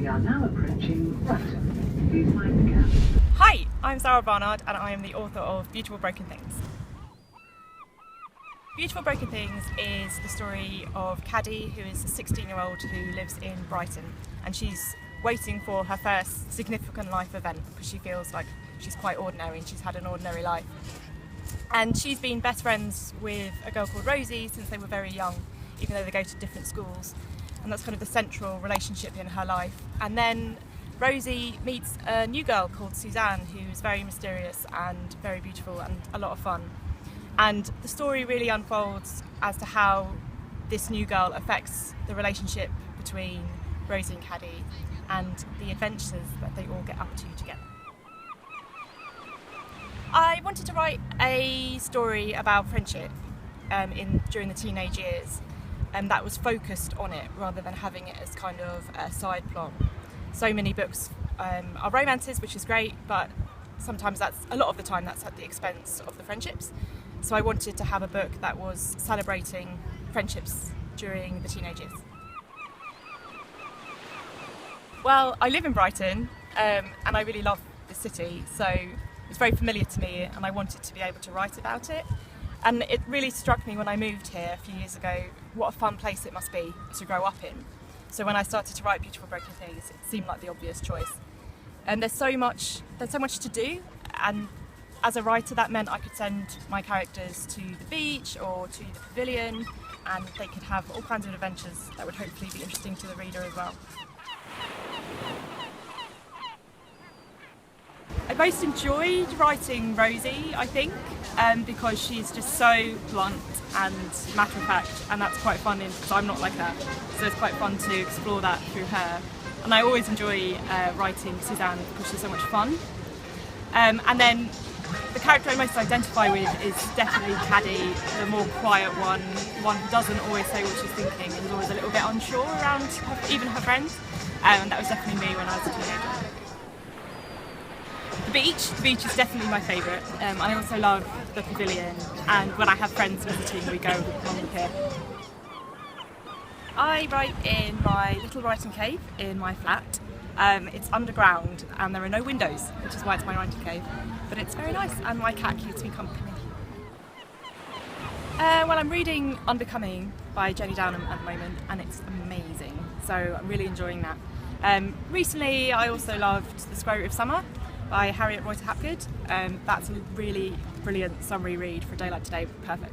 We are now approaching Brighton. Please mind the gap. Hi, I'm Sara Barnard and I am the author of Beautiful Broken Things. Beautiful Broken Things is the story of Caddy, who is a 16-year-old who lives in Brighton, and she's waiting for her first significant life event because she feels like she's quite ordinary and she's had an ordinary life. And she's been best friends with a girl called Rosie since they were very young, even though they go to different schools, and that's kind of the central relationship in her life. And then Rosie meets a new girl called Suzanne, who's very mysterious and very beautiful and a lot of fun. And the story really unfolds as to how this new girl affects the relationship between Rosie and Caddy and the adventures that they all get up to together. I wanted to write a story about friendship during the teenage years, and that was focused on it rather than having it as kind of a side plot. So many books are romances, which is great, but sometimes a lot of the time that's at the expense of the friendships. So I wanted to have a book that was celebrating friendships during the teenage years. Well, I live in Brighton and I really love the city, so it's very familiar to me and I wanted to be able to write about it. And it really struck me when I moved here a few years ago what a fun place it must be to grow up in. So when I started to write Beautiful Broken Things, it seemed like the obvious choice. And there's so much to do, and as a writer that meant I could send my characters to the beach or to the pavilion, and they could have all kinds of adventures that would hopefully be interesting to the reader as well. I most enjoyed writing Rosie, I think, because she's just so blunt and matter of fact, and that's quite fun because I'm not like that, so it's quite fun to explore that through her. And I always enjoy writing Suzanne because she's so much fun. And then the character I most identify with is definitely Caddy, the more quiet one who doesn't always say what she's thinking and is always a little bit unsure around even her friends. And that was definitely me when I was a teenager. The beach is definitely my favourite. I also love the pavilion, and when I have friends visiting we go along the pier. I write in my little writing cave in my flat. It's underground and there are no windows, which is why it's my writing cave, but it's very nice and my cat keeps me company. Well, I'm reading Unbecoming by Jenny Downham at the moment and it's amazing, so I'm really enjoying that. Recently I also loved The Square Root of Summer by Harriet Reuter Hapgood. That's a really brilliant summary read for a day like today, perfect.